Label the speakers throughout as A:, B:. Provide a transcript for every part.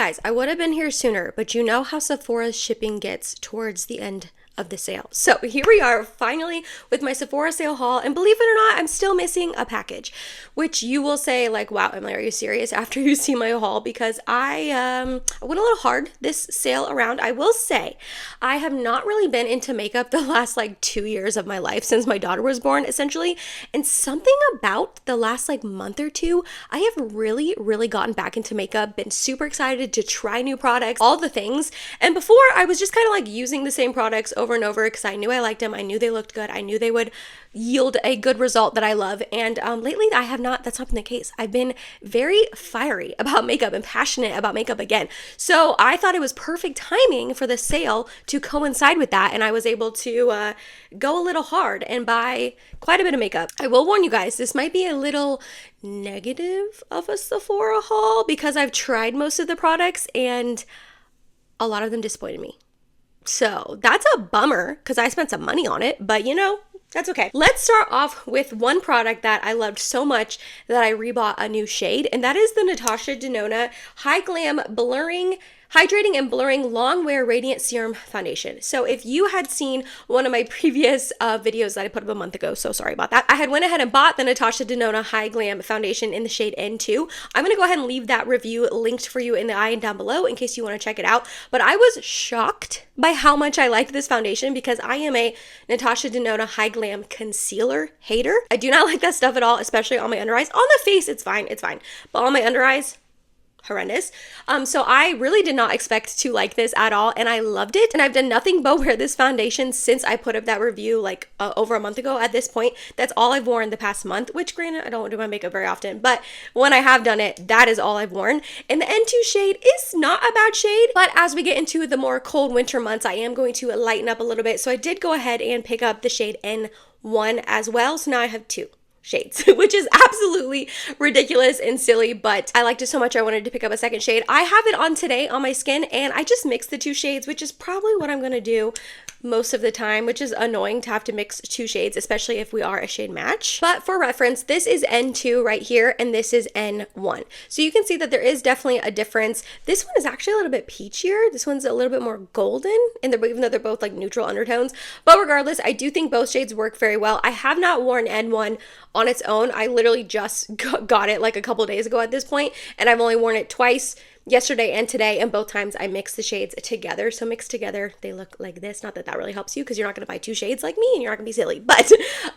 A: guys, I would have been here sooner, but you know how Sephora's shipping gets towards the end of the sale. So here we are finally with my Sephora Sale haul, and believe it or not, I'm still missing a package, which you will say like, wow, Emily, are you serious after you see my haul? Because I went a little hard this sale around. I will say I have not really been into makeup the last like 2 years of my life since my daughter was born essentially, and something about the last like month or two, I have really gotten back into makeup, been super excited to try new products, all the things. And before I was just kind of like using the same products over and over because I knew I liked them. I knew they looked good. I knew they would yield a good result that I love. And lately that's not been the case. I've been very fiery about makeup and passionate about makeup again. So I thought it was perfect timing for the sale to coincide with that. And I was able to go a little hard and buy quite a bit of makeup. I will warn you guys, this might be a little negative of a Sephora haul because I've tried most of the products and a lot of them disappointed me. So that's a bummer because I spent some money on it, but you know, that's okay. Let's start off with one product that I loved so much that I rebought a new shade, and that is the Natasha Denona High Glam Hydrating and Blurring Long Wear Radiant Serum Foundation. So if you had seen one of my previous videos that I put up a month ago, so sorry about that, I had went ahead and bought the Natasha Denona High Glam Foundation in the shade N2. I'm going to go ahead and leave that review linked for you in the eye and down below in case you want to check it out. But I was shocked by how much I liked this foundation because I am a Natasha Denona High Glam concealer hater. I do not like that stuff at all, especially on my under eyes. On the face, it's fine. But on my under eyes, horrendous. So I really did not expect to like this at all, and I loved it. And I've done nothing but wear this foundation since I put up that review like over a month ago at this point. That's all I've worn the past month, which granted, I don't do my makeup very often, but when I have done it, that is all I've worn. And the N2 shade is not a bad shade, but as we get into the more cold winter months, I am going to lighten up a little bit. So I did go ahead and pick up the shade N1 as well. So now I have two shades, which is absolutely ridiculous and silly, but I liked it so much I wanted to pick up a second shade. I have it on today on my skin, and I just mixed the two shades, which is probably what I'm going to do most of the time, which is annoying to have to mix two shades, especially if we are a shade match. But for reference, this is N2 right here, and this is N1. So you can see that there is definitely a difference. This one is actually a little bit peachier. This one's a little bit more golden, and even though they're both like neutral undertones. But regardless, I do think both shades work very well. I have not worn N1 on its own. I literally just got it like a couple days ago at this point, and I've only worn it twice, yesterday and today, and both times I mixed the shades together. So mixed together, they look like this. Not that that really helps you because you're not going to buy two shades like me and you're not going to be silly, but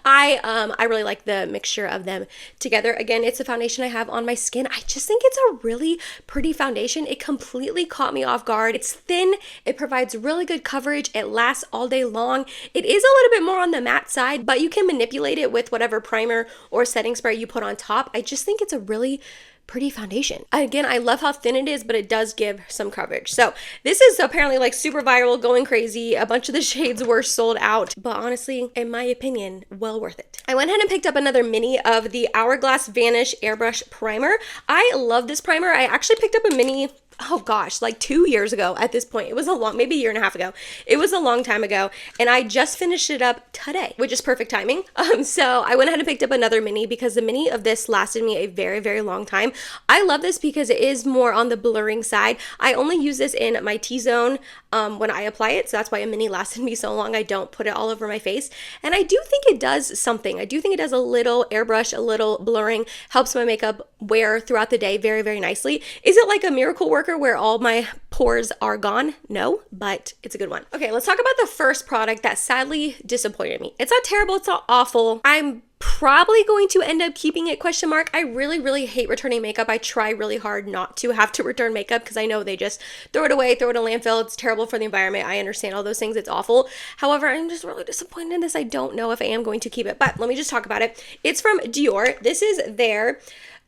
A: I really like the mixture of them together. Again, it's a foundation I have on my skin. I just think it's a really pretty foundation. It completely caught me off guard. It's thin. It provides really good coverage. It lasts all day long. It is a little bit more on the matte side, but you can manipulate it with whatever primer or setting spray you put on top. I just think it's a really pretty foundation. Again, I love how thin it is, but it does give some coverage. So this is apparently like super viral, going crazy. A bunch of the shades were sold out, but honestly, in my opinion, well worth it. I went ahead and picked up another mini of the Hourglass Vanish Airbrush Primer. I love this primer. I actually picked up a mini, oh gosh, like 2 years ago at this point. It was maybe a year and a half ago. It was a long time ago, and I just finished it up today, which is perfect timing. So I went ahead and picked up another mini because the mini of this lasted me a very long time. I love this because it is more on the blurring side. I only use this in my T-zone when I apply it, so that's why a mini lasted me so long. I don't put it all over my face, and I do think it does something. I do think it does a little airbrush, a little blurring, helps my makeup wear throughout the day very nicely. Is it like a miracle worker where all my pores are gone? No, but it's a good one. Okay, let's talk about the first product that sadly disappointed me. It's not terrible, it's not awful. I'm probably going to end up keeping it, question mark. I really hate returning makeup. I try really hard not to have to return makeup because I know they just throw it away, throw it in a landfill. It's terrible for the environment. I understand all those things. It's awful. However, I'm just really disappointed in this. I don't know if I am going to keep it, but let me just talk about it. It's from Dior. This is their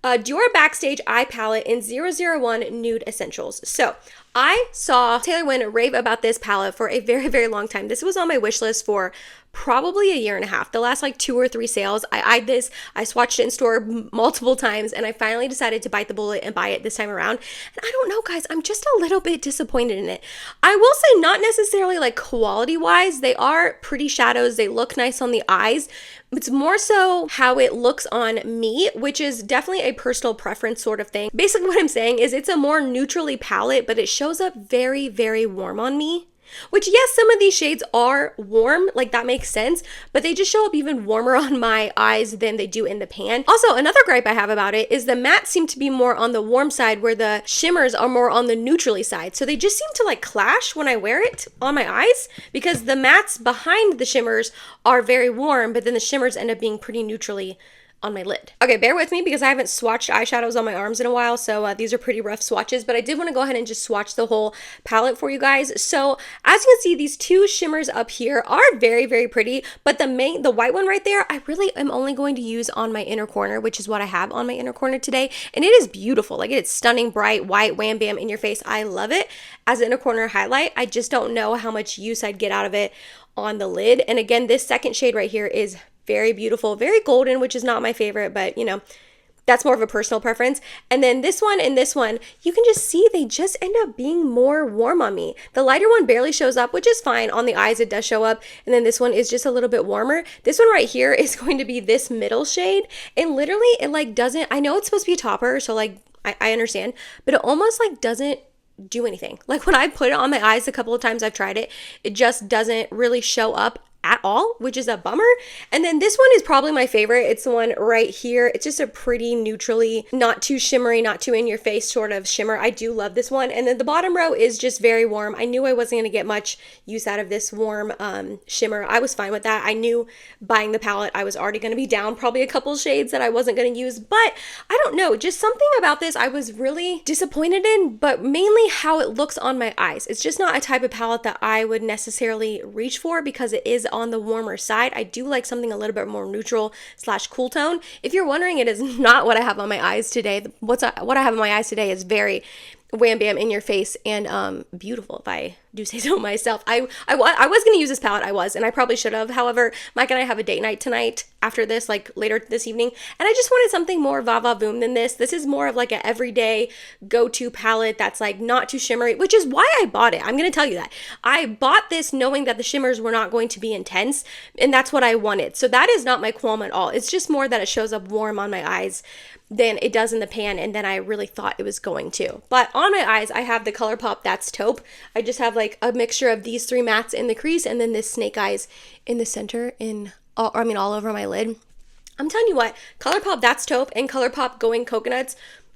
A: Dior Backstage Eye Palette in 001 Nude Essentials. So I saw Taylor Wynn rave about this palette for a very long time. This was on my wish list for probably a year and a half. The last like 2 or 3 sales, I eyed this. I swatched it in store multiple times, and I finally decided to bite the bullet and buy it this time around. And I don't know, guys, I'm just a little bit disappointed in it. I will say not necessarily like quality wise. They are pretty shadows. They look nice on the eyes, It's more so how it looks on me, which is definitely a personal preference sort of thing. Basically what I'm saying is it's a more neutrally palette, but it shows up very, very warm on me. Which, yes, some of these shades are warm, like that makes sense, but they just show up even warmer on my eyes than they do in the pan. Also, another gripe I have about it is the mattes seem to be more on the warm side where the shimmers are more on the neutrally side. So they just seem to like clash when I wear it on my eyes because the mattes behind the shimmers are very warm, but then the shimmers end up being pretty neutrally on my lid. Okay, bear with me because I haven't swatched eyeshadows on my arms in a while, so these are pretty rough swatches, but I did want to go ahead and just swatch the whole palette for you guys. So as you can see, these two shimmers up here are very, very pretty, but the white one right there, I really am only going to use on my inner corner, which is what I have on my inner corner today, and it is beautiful. Like, it's stunning, bright, white, wham bam in your face. I love it as an inner corner highlight. I just don't know how much use I'd get out of it on the lid. And again, this second shade right here is very beautiful, very golden, which is not my favorite, but you know, that's more of a personal preference. And then this one and this one, you can just see they just end up being more warm on me. The lighter one barely shows up, which is fine. On the eyes, it does show up. And then this one is just a little bit warmer. This one right here is going to be this middle shade. And literally, it like doesn't, I know it's supposed to be a topper, so like, I understand, but it almost like doesn't do anything. Like when I put it on my eyes a couple of times I've tried it, it just doesn't really show up at all, which is a bummer. And then this one is probably my favorite. It's the one right here. It's just a pretty neutrally, not too shimmery, not too in your face sort of shimmer. I do love this one. And then the bottom row is just very warm. I knew I wasn't going to get much use out of this warm shimmer. I was fine with that. I knew buying the palette, I was already going to be down probably a couple shades that I wasn't going to use, but I don't know, just something about this I was really disappointed in, but mainly how it looks on my eyes. It's just not a type of palette that I would necessarily reach for because it is on the warmer side. I do like something a little bit more neutral / cool tone. If you're wondering, it is not what I have on my eyes today. What I have on my eyes today is very wham bam in your face and beautiful, if I do say so myself. I was going to use this palette, and I probably should have. However, Mike and I have a date night tonight after this, like later this evening, and I just wanted something more va-va-voom than this. This is more of like an everyday go-to palette that's like not too shimmery, which is why I bought it. I'm going to tell you that. I bought this knowing that the shimmers were not going to be intense, and that's what I wanted. So that is not my qualm at all. It's just more that it shows up warm on my eyes than it does in the pan, and then I really thought it was going to. But on my eyes, I have the ColourPop That's Taupe. I just have like a mixture of these three mattes in the crease and then this Snake Eyes in the center all over my lid. I'm telling you what, ColourPop That's Taupe and ColourPop Going Coconuts,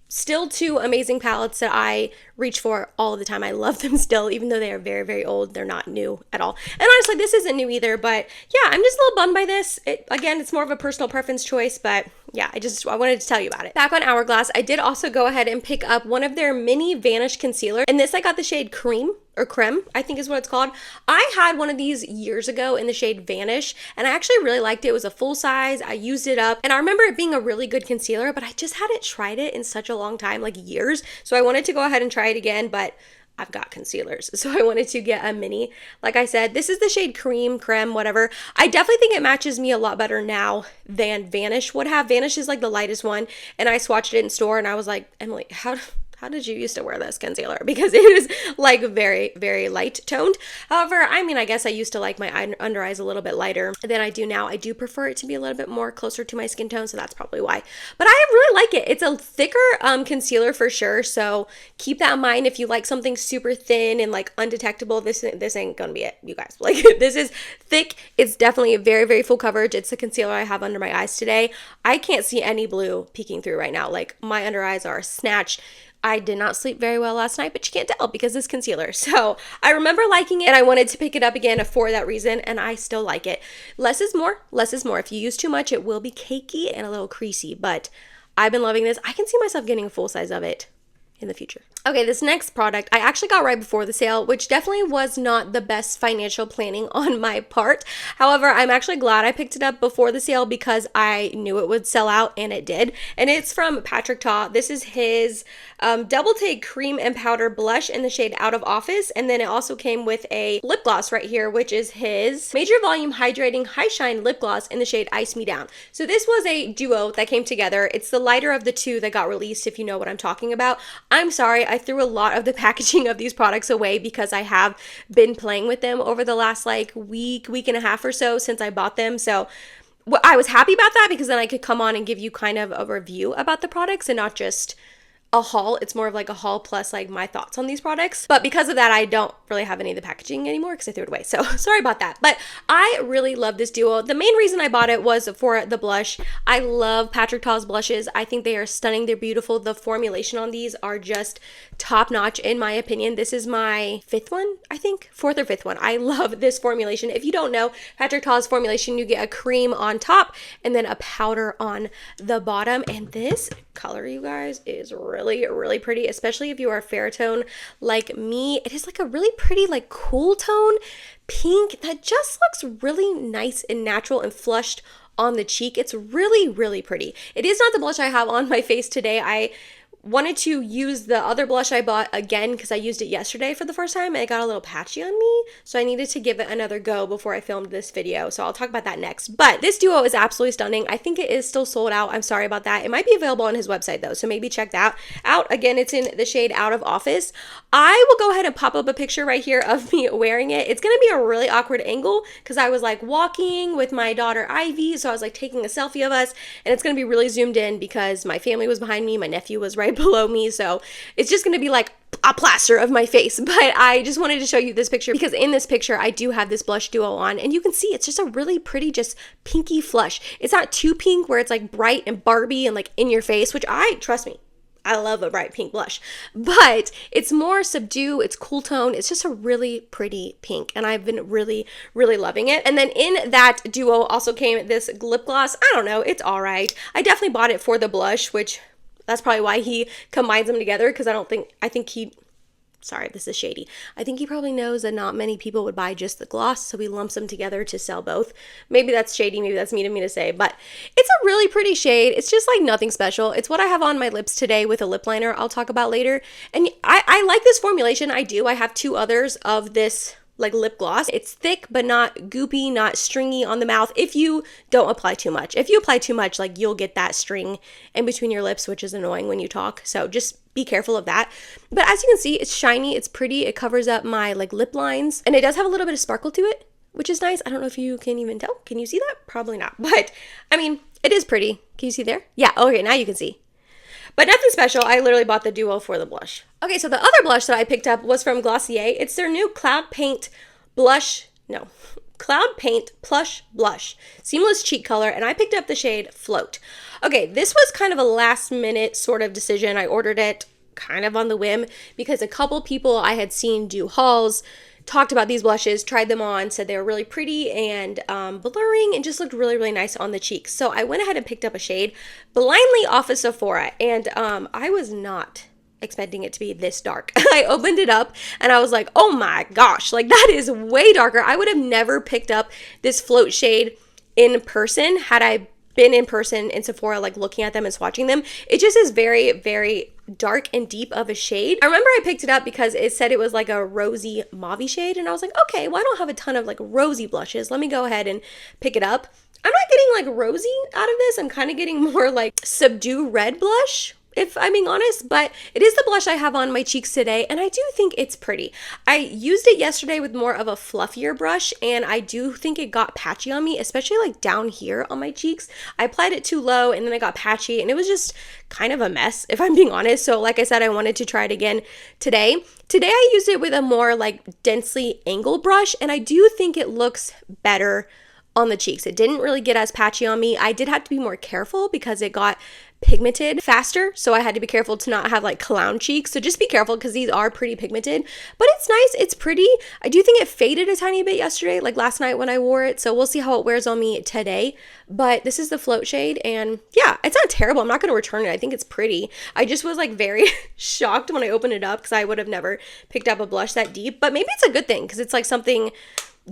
A: still two amazing palettes that I reach for all the time. I love them still, even though they are very, very old. They're not new at all. And honestly, this isn't new either, but yeah, I'm just a little bummed by this. Again, it's more of a personal preference choice, but yeah, I wanted to tell you about it. Back on Hourglass, I did also go ahead and pick up one of their mini Vanish concealer. And this, I got the shade Cream, or Creme, I think is what it's called. I had one of these years ago in the shade Vanish, and I actually really liked it. It was a full size. I used it up, and I remember it being a really good concealer, but I just hadn't tried it in such a long time, like years. So I wanted to go ahead and try it again, but I've got concealers, so I wanted to get a mini. Like I said, this is the shade Cream, Creme, whatever. I definitely think it matches me a lot better now than Vanish would have. Vanish is like the lightest one, and I swatched it in store, and I was like, Emily, how did you used to wear this concealer? Because it was like very, very light toned. However, I mean, I guess I used to like my under eyes a little bit lighter than I do now. I do prefer it to be a little bit more closer to my skin tone, so that's probably why. But I really like it. It's a thicker concealer for sure, so keep that in mind. If you like something super thin and like undetectable, this ain't gonna be it, you guys. Like, this is thick. It's definitely very, very full coverage. It's the concealer I have under my eyes today. I can't see any blue peeking through right now. Like, my under eyes are snatched. I did not sleep very well last night, but you can't tell because it's concealer. So I remember liking it, and I wanted to pick it up again for that reason, and I still like it. Less is more, less is more. If you use too much, it will be cakey and a little creasy, but I've been loving this. I can see myself getting a full size of it in the future. Okay, this next product I actually got right before the sale, which definitely was not the best financial planning on my part. However, I'm actually glad I picked it up before the sale because I knew it would sell out, and it did. And it's from Patrick Ta. This is his Double Take Cream and Powder Blush in the shade Out of Office. And then it also came with a lip gloss right here, which is his Major Volume Hydrating High Shine Lip Gloss in the shade Ice Me Down. So this was a duo that came together. It's the lighter of the two that got released, if you know what I'm talking about. I'm sorry, I threw a lot of the packaging of these products away because I have been playing with them over the last like week and a half or so since I bought them. So I was happy about that because then I could come on and give you kind of a review about the products and not just a haul. It's more of like a haul plus like my thoughts on these products. But because of that, I don't really have any of the packaging anymore because I threw it away. So sorry about that. But I really love this duo. The main reason I bought it was for the blush. I love Patrick Ta's blushes. I think they are stunning. They're beautiful. The formulation on these are just top notch in my opinion. This is my fifth one, I think. Fourth or fifth one. I love this formulation. If you don't know, Patrick Ta's formulation, you get a cream on top and then a powder on the bottom. And this color, you guys, is really pretty, especially if you are fair tone like me. It is like a really pretty like cool tone pink that just looks really nice and natural and flushed on the cheek. It's really pretty. It is not the blush I have on my face today. I wanted to use the other blush I bought again because I used it yesterday for the first time and it got a little patchy on me. So I needed to give it another go before I filmed this video. So I'll talk about that next. But this duo is absolutely stunning. I think it is still sold out. I'm sorry about that. It might be available on his website though. So maybe check that out. Again, it's in the shade Out of Office. I will go ahead and pop up a picture right here of me wearing it. It's going to be a really awkward angle because I was like walking with my daughter Ivy. So I was like taking a selfie of us and it's going to be really zoomed in because my family was behind me. My nephew was right below me, so it's just going to be like a plaster of my face. But I just wanted to show you this picture because in this picture I do have this blush duo on and you can see it's just a really pretty just pinky flush. It's not too pink where it's like bright and Barbie and like in your face, which trust me, I love a bright pink blush, but it's more subdued, it's cool tone, it's just a really pretty pink, and I've been really loving it. And then in that duo also came this lip gloss. I don't know, it's all right. I definitely bought it for the blush, which that's probably why he combines them together because sorry, this is shady. I think he probably knows that not many people would buy just the gloss, so he lumps them together to sell both. Maybe that's shady, maybe that's mean of me to say, but it's a really pretty shade. It's just like nothing special. It's what I have on my lips today with a lip liner I'll talk about later. And I like this formulation, I do. I have two others of this like lip gloss. It's thick but not goopy, not stringy on the mouth if you don't apply too much. If you apply too much, like you'll get that string in between your lips, which is annoying when you talk. So just be careful of that. But as you can see, it's shiny, it's pretty, it covers up my like lip lines, and it does have a little bit of sparkle to it, which is nice. I don't know if you can even tell. Can you see that? Probably not. But I mean, it is pretty. Can you see there? Yeah, okay, now you can see. But nothing special. I literally bought the duo for the blush. Okay, so the other blush that I picked up was from Glossier. It's their new Cloud Paint Plush Blush. Seamless cheek color, and I picked up the shade Float. Okay, this was kind of a last minute sort of decision. I ordered it kind of on the whim because a couple people I had seen do hauls talked about these blushes, tried them on, said they were really pretty and blurring and just looked really nice on the cheeks. So I went ahead and picked up a shade blindly off of Sephora, and I was not expecting it to be this dark. I opened it up and I was like, oh my gosh, like that is way darker. I would have never picked up this Float shade in person had I been in person in Sephora, like looking at them and swatching them. It just is very dark and deep of a shade. I remember I picked it up because it said it was like a rosy mauve shade, and I was like, okay, well I don't have a ton of like rosy blushes. Let me go ahead and pick it up. I'm not getting like rosy out of this. I'm kind of getting more like subdued red blush, if I'm being honest, but it is the blush I have on my cheeks today, and I do think it's pretty. I used it yesterday with more of a fluffier brush, and I do think it got patchy on me, especially like down here on my cheeks. I applied it too low, and then it got patchy, and it was just kind of a mess, if I'm being honest. So like I said, I wanted to try it again today. Today I used it with a more like densely angled brush, and I do think it looks better on the cheeks. It didn't really get as patchy on me. I did have to be more careful because it got pigmented faster, so I had to be careful to not have like clown cheeks. So just be careful because these are pretty pigmented, but it's nice, it's pretty. I do think it faded a tiny bit yesterday, like last night when I wore it, so we'll see how it wears on me today. But this is the Float shade, and yeah, it's not terrible. I'm not going to return it. I think it's pretty. I just was like very shocked when I opened it up because I would have never picked up a blush that deep, but maybe it's a good thing because it's like something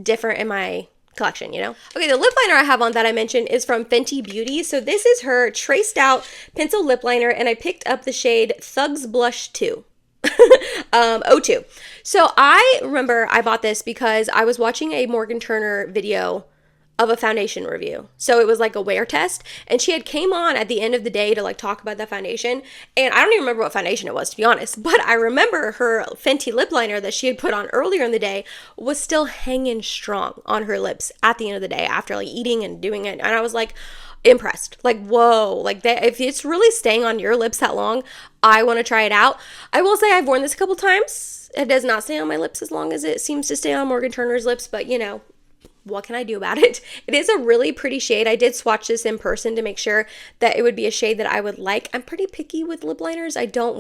A: different in my collection, you know? Okay, the lip liner I have on that I mentioned is from Fenty Beauty. So this is her traced out pencil lip liner, and I picked up the shade Thugs Blush 2. 02. So I remember I bought this because I was watching a Morgan Turner video of a foundation review. So it was like a wear test, and she had came on at the end of the day to like talk about the foundation, and I don't even remember what foundation it was, to be honest, but I remember her Fenty lip liner that she had put on earlier in the day was still hanging strong on her lips at the end of the day after like eating and doing it. And I was like impressed, like, whoa, like that, if it's really staying on your lips that long, I want to try it out. I will say I've worn this a couple times. It does not stay on my lips as long as it seems to stay on Morgan Turner's lips, but you know, what can I do about it? It is a really pretty shade. I did swatch this in person to make sure that it would be a shade that I would like. I'm pretty picky with lip liners. I don't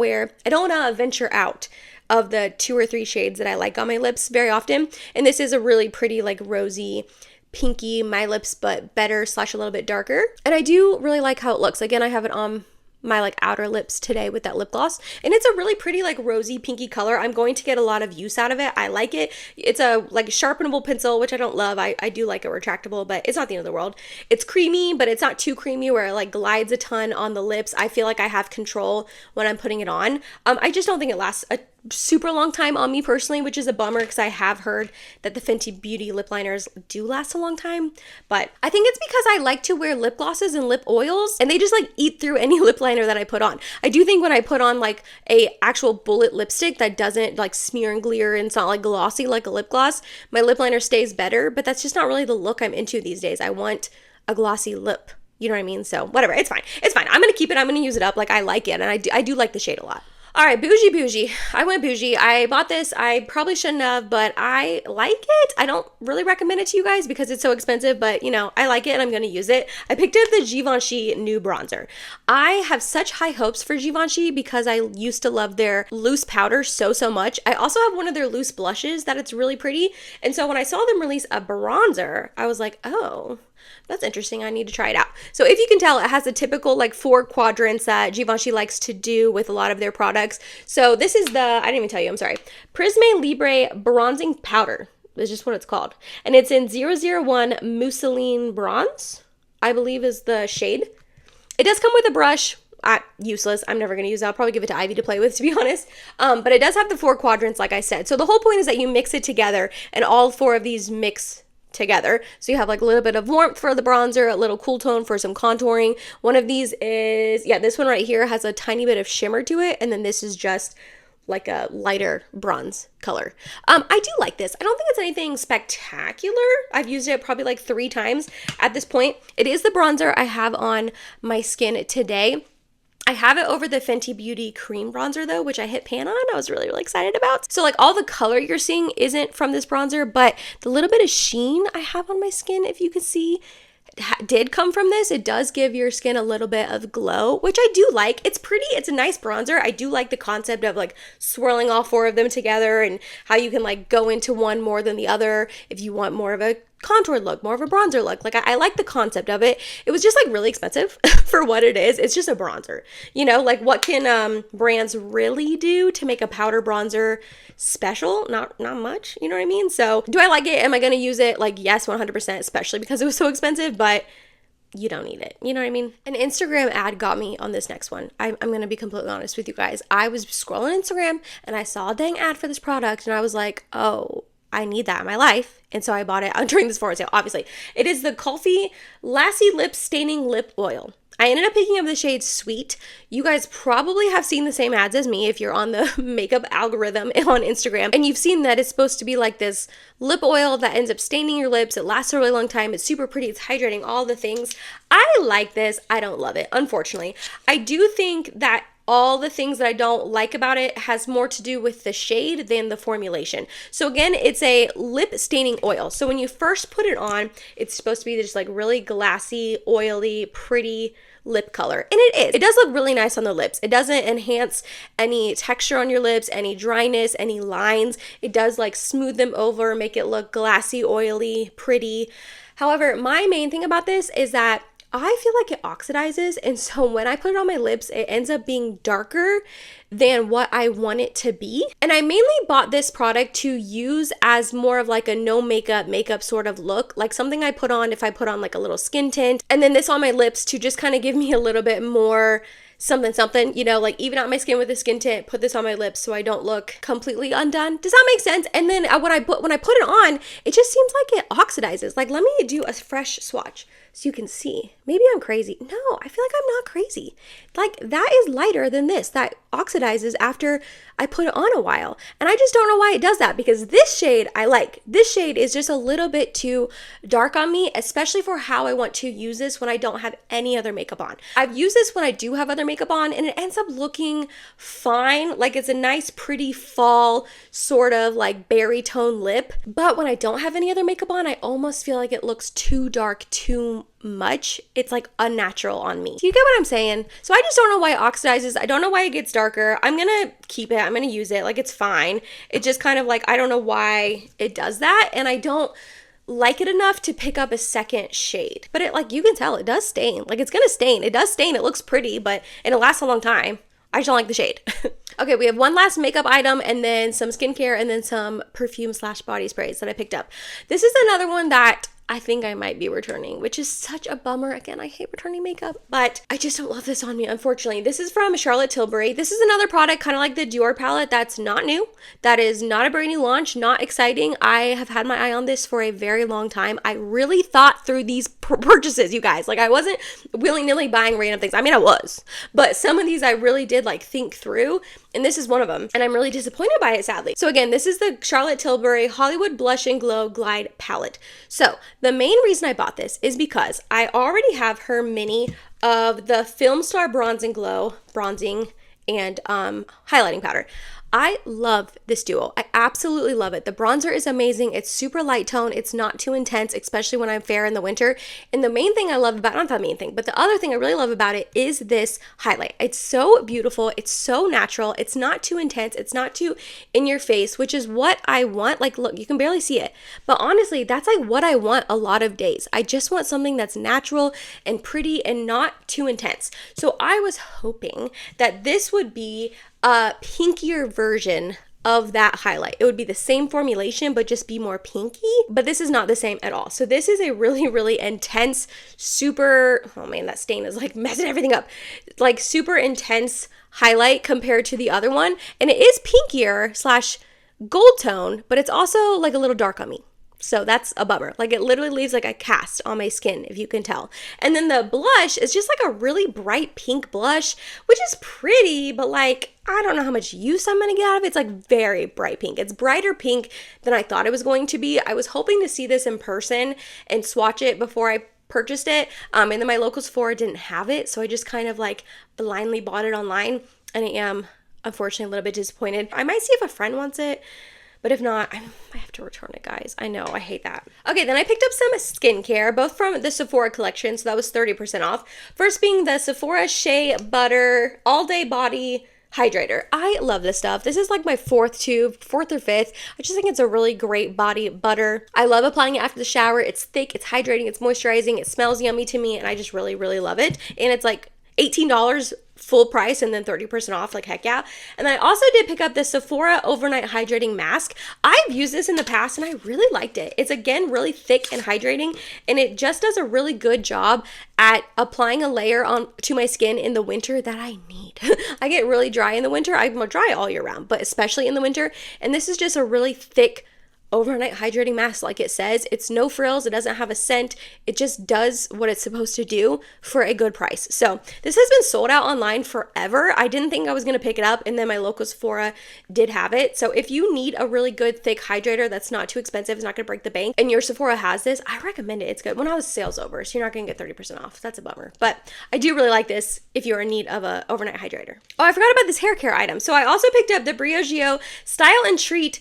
A: venture out of the 2 or 3 shades that I like on my lips very often. And this is a really pretty like rosy, pinky, my lips, but better / a little bit darker. And I do really like how it looks. Again, I have it on my like outer lips today with that lip gloss, and it's a really pretty like rosy pinky color. I'm going to get a lot of use out of it. I like it. It's a like sharpenable pencil, which I don't love. I do like a retractable, but it's not the end of the world. It's creamy, but it's not too creamy where it like glides a ton on the lips. I feel like I have control when I'm putting it on. I just don't think it lasts a super long time on me personally, which is a bummer because I have heard that the Fenty Beauty lip liners do last a long time. But I think it's because I like to wear lip glosses and lip oils, and they just like eat through any lip liner that I put on. I do think when I put on like a actual bullet lipstick that doesn't like smear and glare and it's not like glossy like a lip gloss, my lip liner stays better, but that's just not really the look I'm into these days. I want a glossy lip. You know what I mean? So whatever, it's fine. It's fine. I'm going to keep it. I'm going to use it up. Like I like it, and I do like the shade a lot. All right, bougie. I went bougie. I bought this. I probably shouldn't have, but I like it. I don't really recommend it to you guys because it's so expensive, but you know, I like it and I'm going to use it. I picked up the Givenchy new bronzer. I have such high hopes for Givenchy because I used to love their loose powder so much. I also have one of their loose blushes that it's really pretty. And so when I saw them release a bronzer, I was like, oh, that's interesting. I need to try it out. So if you can tell, it has the typical like 4 quadrants that Givenchy likes to do with a lot of their products. So this is the, I didn't even tell you, I'm sorry, Prisme Libre Bronzing Powder. That's just what it's called. And it's in 001 Mousseline Bronze, I believe is the shade. It does come with a brush. Useless. I'm never going to use it. I'll probably give it to Ivy to play with, to be honest. But it does have the 4 quadrants, like I said. So the whole point is that you mix it together and all 4 of these mix together. So you have like a little bit of warmth for the bronzer, a little cool tone for some contouring. One of these is, yeah, this one right here has a tiny bit of shimmer to it. And then this is just like a lighter bronze color. I do like this. I don't think it's anything spectacular. I've used it probably like 3 times at this point. It is the bronzer I have on my skin today. I have it over the Fenty Beauty cream bronzer though, which I hit pan on. I was really excited about. So like all the color you're seeing isn't from this bronzer, but the little bit of sheen I have on my skin, if you can see, did come from this. It does give your skin a little bit of glow, which I do like. It's pretty. It's a nice bronzer. I do like the concept of like swirling all 4 of them together and how you can like go into one more than the other if you want more of a contoured look, more of a bronzer look. Like I like the concept of it. It was just like really expensive for what it is. It's just a bronzer, you know, like what can brands really do to make a powder bronzer special? Not much, you know what I mean? So do I like it? Am I going to use it? Like yes, 100%, especially because it was so expensive, but you don't need it. You know what I mean? An Instagram ad got me on this next one. I'm going to be completely honest with you guys. I was scrolling Instagram and I saw a dang ad for this product and I was like, oh, I need that in my life. And so I bought it during this Sephora sale, obviously. It is the Kulfi Lassie Lip Staining Lip Oil. I ended up picking up the shade Sweet. You guys probably have seen the same ads as me if you're on the makeup algorithm on Instagram. And you've seen that it's supposed to be like this lip oil that ends up staining your lips. It lasts a really long time. It's super pretty. It's hydrating, all the things. I like this. I don't love it, unfortunately. I do think that all the things that I don't like about it has more to do with the shade than the formulation. So again, it's a lip staining oil. So when you first put it on, it's supposed to be just like really glassy, oily, pretty lip color. And it is. It does look really nice on the lips. It doesn't enhance any texture on your lips, any dryness, any lines. It does like smooth them over, make it look glassy, oily, pretty. However, my main thing about this is that I feel like it oxidizes, and so when I put it on my lips, it ends up being darker than what I want it to be. And I mainly bought this product to use as more of like a no makeup sort of look, like something I put on if I put on like a little skin tint, and then this on my lips to just kind of give me a little bit more something something, you know, like even out my skin with a skin tint, put this on my lips so I don't look completely undone. Does that make sense? And then when I put it on, it just seems like it oxidizes. Like, let me do a fresh swatch so you can see. Maybe I'm crazy. No, I feel like I'm not crazy. Like, that is lighter than this. That oxidizes after I put it on a while. And I just don't know why it does that, because this shade I like. This shade is just a little bit too dark on me, especially for how I want to use this when I don't have any other makeup on. I've used this when I do have other makeup on, and it ends up looking fine. Like, it's a nice, pretty fall sort of like berry tone lip. But when I don't have any other makeup on, I almost feel like it looks too dark, too much. It's like unnatural on me. Do you get what I'm saying? So I just don't know why it oxidizes. I don't know why it gets darker. I'm gonna keep it. I'm gonna use it. Like, it's fine. It just kind of like, I don't know why it does that, and I don't like it enough to pick up a second shade. But it, like, you can tell it does stain. Like, it's gonna stain. It does stain. It looks pretty, and it lasts a long time. I just don't like the shade. Okay, we have one last makeup item, and then some skincare, and then some perfume / body sprays that I picked up. This is another one that I think I might be returning, which is such a bummer. Again, I hate returning makeup, but I just don't love this on me, unfortunately. This is from Charlotte Tilbury. This is another product kind of like the Dior palette that's not new. That is not a brand new launch, not exciting. I have had my eye on this for a very long time. I really thought through these purchases, you guys. Like, I wasn't willy-nilly buying random things. I mean, I was, but some of these I really did like think through, and this is one of them, and I'm really disappointed by it, sadly. So again, this is the Charlotte Tilbury Hollywood Blush and Glow Glide Palette. So the main reason I bought this is because I already have her mini of the Film Star Bronze and Glow bronzing and highlighting powder. I love this duo. I absolutely love it. The bronzer is amazing. It's super light tone. It's not too intense, especially when I'm fair in the winter. And the main thing I love about, not the main thing, but the other thing I really love about it is this highlight. It's so beautiful. It's so natural. It's not too intense. It's not too in your face, which is what I want. Like, look, you can barely see it. But honestly, that's like what I want a lot of days. I just want something that's natural and pretty and not too intense. So I was hoping that this would be a pinkier version of that highlight. It would be the same formulation, but just be more pinky. But this is not the same at all. So this is a really, really intense, super, oh man, that stain is like messing everything up. Like, super intense highlight compared to the other one. And it is pinkier / gold tone, but it's also like a little dark on me. So that's a bummer. Like, it literally leaves like a cast on my skin, if you can tell. And then the blush is just like a really bright pink blush, which is pretty, but like, I don't know how much use I'm gonna get out of it. It's like very bright pink. It's brighter pink than I thought it was going to be. I was hoping to see this in person and swatch it before I purchased it. And then my local Sephora didn't have it. So I just kind of like blindly bought it online, and I am unfortunately a little bit disappointed. I might see if a friend wants it, but if not, I have to return it, guys. I know, I hate that. Okay, then I picked up some skincare, both from the Sephora collection, so that was 30% off. First being the Sephora Shea Butter All Day Body Hydrator. I love this stuff. This is like my fourth or fifth. I just think it's a really great body butter. I love applying it after the shower. It's thick, it's hydrating, it's moisturizing, it smells yummy to me, and I just really, really love it. And it's like $18 full price and then 30% off, like heck yeah. And then I also did pick up the Sephora Overnight Hydrating Mask. I've used this in the past and I really liked it. It's again really thick and hydrating, and it just does a really good job at applying a layer on to my skin in the winter that I need. I get really dry in the winter. I'm dry all year round, but especially in the winter. And this is just a really thick overnight hydrating mask, like it says. It's no frills, it doesn't have a scent, it just does what it's supposed to do for a good price. So this has been sold out online forever. I didn't think I was going to pick it up, and then my local Sephora did have it. So if you need a really good thick hydrator that's not too expensive, it's not going to break the bank, and your Sephora has this, I recommend it. It's good. When I was sales over, so you're not going to get 30% off. That's a bummer, but I do really like this if you're in need of a overnight hydrator. Oh, I forgot about this hair care item. So I also picked up the Briogeo Style and Treat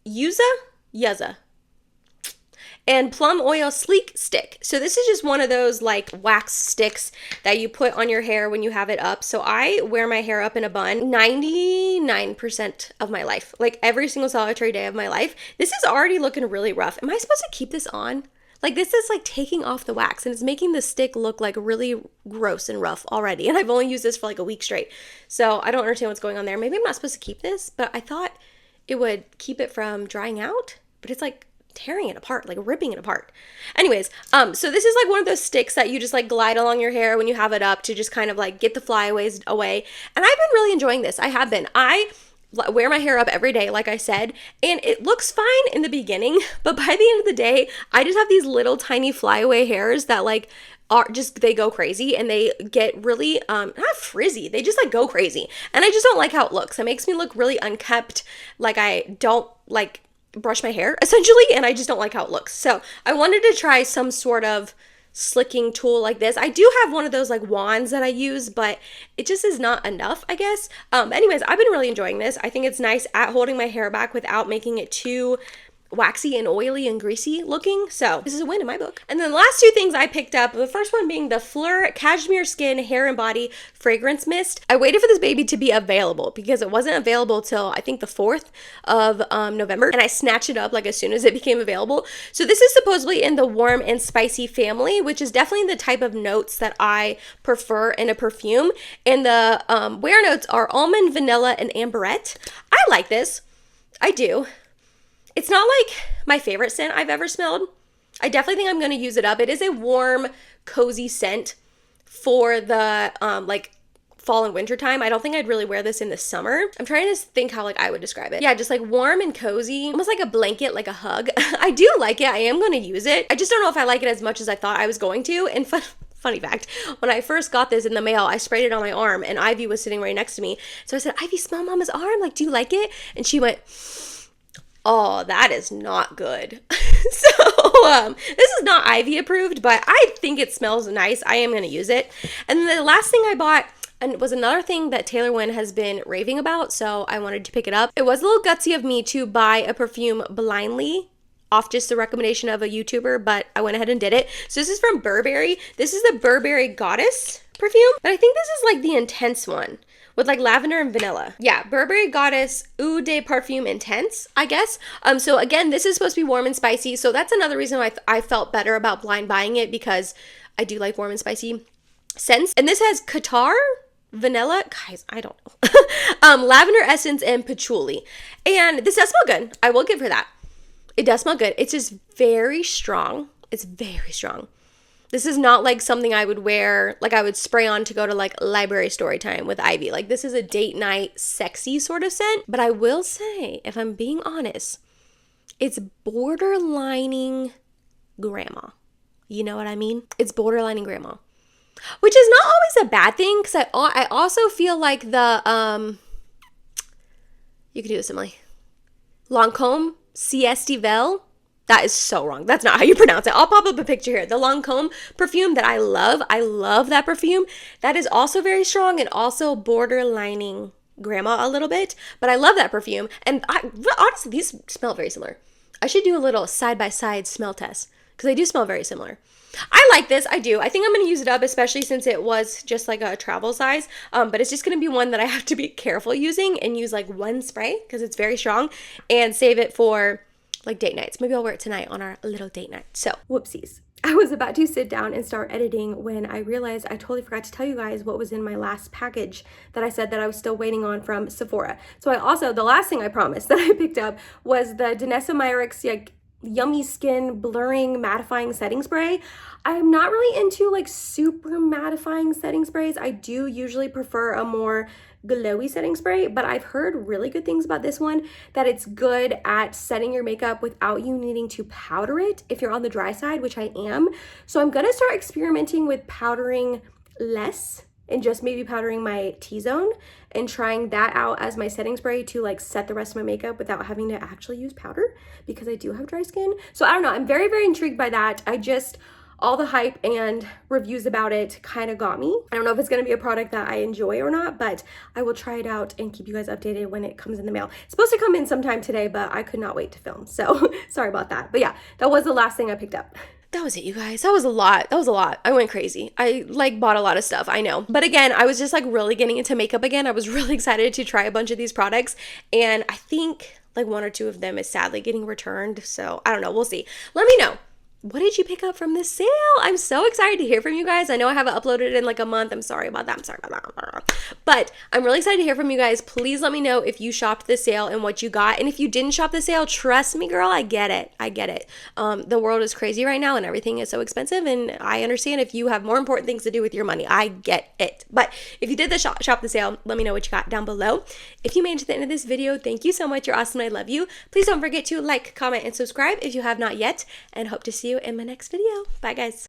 A: Yuza and Plum Oil Sleek Stick. So this is just one of those like wax sticks that you put on your hair when you have it up. So I wear my hair up in a bun 99% of my life, like every single solitary day of my life. This is already looking really rough. Am I supposed to keep this on? Like, this is like taking off the wax, and it's making the stick look like really gross and rough already. And I've only used this for like a week straight. So I don't understand what's going on there. Maybe I'm not supposed to keep this, but I thought it would keep it from drying out. But it's like tearing it apart, like ripping it apart. Anyways, so this is like one of those sticks that you just like glide along your hair when you have it up to just kind of like get the flyaways away. And I've been really enjoying this. I have been. I wear my hair up every day, like I said, and it looks fine in the beginning, but by the end of the day, I just have these little tiny flyaway hairs that like are just, they go crazy and they get really, not frizzy, they just like go crazy. And I just don't like how it looks. It makes me look really unkept, like I don't like brush my hair essentially, and I just don't like how it looks. So I wanted to try some sort of slicking tool like this. I do have one of those like wands that I use, but it just is not enough, I guess. Anyways, I've been really enjoying this. I think it's nice at holding my hair back without making it too waxy and oily and greasy looking. So this is a win in my book. And then the last two things I picked up, the first one being the Fleur Cashmere Skin Hair and Body Fragrance Mist. I waited for this baby to be available because it wasn't available till I think the 4th of November, and I snatched it up like as soon as it became available. So this is supposedly in the warm and spicy family, which is definitely the type of notes that I prefer in a perfume. And the wear notes are almond, vanilla, and amberette. I like this. I do. It's not like my favorite scent I've ever smelled. I definitely think I'm going to use it up. It is a warm, cozy scent for the like fall and winter time. I don't think I'd really wear this in the summer. I'm trying to think how like I would describe it. Yeah, just like warm and cozy, almost like a blanket, like a hug. I do like it. I am going to use it. I just don't know if I like it as much as I thought I was going to. And funny fact, when I first got this in the mail, I sprayed it on my arm and Ivy was sitting right next to me. So I said, Ivy, smell Mama's arm. Like, do you like it? And she went, oh, that is not good. So this is not Ivy approved, but I think it smells nice. I am going to use it. And then the last thing I bought, and was another thing that Taylor Wynn has been raving about, so I wanted to pick it up. It was a little gutsy of me to buy a perfume blindly off just the recommendation of a YouTuber, but I went ahead and did it. So this is from Burberry. This is the Burberry Goddess perfume, but I think this is like the intense one with like lavender and vanilla. Yeah, Burberry Goddess Eau de Parfum Intense, I guess. So again, this is supposed to be warm and spicy, so that's another reason why I felt better about blind buying it, because I do like warm and spicy scents. And this has Qatar, vanilla, guys, I don't know, lavender essence, and patchouli. And this does smell good. I will give her that. It does smell good. It's just very strong. It's very strong. This is not like something I would wear, like I would spray on to go to like library story time with Ivy. Like this is a date night sexy sort of scent. But I will say, if I'm being honest, it's borderlining grandma. You know what I mean? It's borderlining grandma. Which is not always a bad thing, because I also feel like the, you could do this, Emily. Lancôme Siestival. That is so wrong. That's not how you pronounce it. I'll pop up a picture here. The Lancôme perfume that I love that perfume. That is also very strong and also borderlining grandma a little bit. But I love that perfume. And honestly, these smell very similar. I should do a little side-by-side smell test because they do smell very similar. I like this. I do. I think I'm going to use it up, especially since it was just like a travel size. But it's just going to be one that I have to be careful using and use like one spray because it's very strong, and save it for like date nights. Maybe I'll wear it tonight on our little date night. So, whoopsies. I was about to sit down and start editing when I realized I totally forgot to tell you guys what was in my last package that I said that I was still waiting on from Sephora. So the last thing I promised that I picked up was the Danessa Myricks Yummy Skin Blurring Mattifying Setting Spray. I'm not really into like super mattifying setting sprays. I do usually prefer a more glowy setting spray, but I've heard really good things about this one, that it's good at setting your makeup without you needing to powder it if you're on the dry side, which I am. So I'm gonna start experimenting with powdering less and just maybe powdering my T-zone and trying that out as my setting spray to like set the rest of my makeup without having to actually use powder, because I do have dry skin. So I don't know, I'm very, very intrigued by that. All the hype and reviews about it kind of got me. I don't know if it's going to be a product that I enjoy or not, but I will try it out and keep you guys updated when it comes in the mail. It's supposed to come in sometime today, but I could not wait to film. So sorry about that. But yeah, that was the last thing I picked up. That was it, you guys. That was a lot. I went crazy. I like bought a lot of stuff, I know. But again, I was just like really getting into makeup again. I was really excited to try a bunch of these products. And I think like one or two of them is sadly getting returned. So I don't know. We'll see. Let me know. what did you pick up from this sale? I'm so excited to hear from you guys. I know I haven't uploaded it in like a month. I'm sorry about that. But I'm really excited to hear from you guys. Please let me know if you shopped the sale and what you got. And if you didn't shop the sale, trust me, girl, I get it. The world is crazy right now and everything is so expensive. And I understand if you have more important things to do with your money. I get it. But if you did the shop the sale, let me know what you got down below. If you made it to the end of this video, thank you so much. You're awesome. I love you. Please don't forget to like, comment, and subscribe if you have not yet. And hope to see you in my next video. Bye, guys.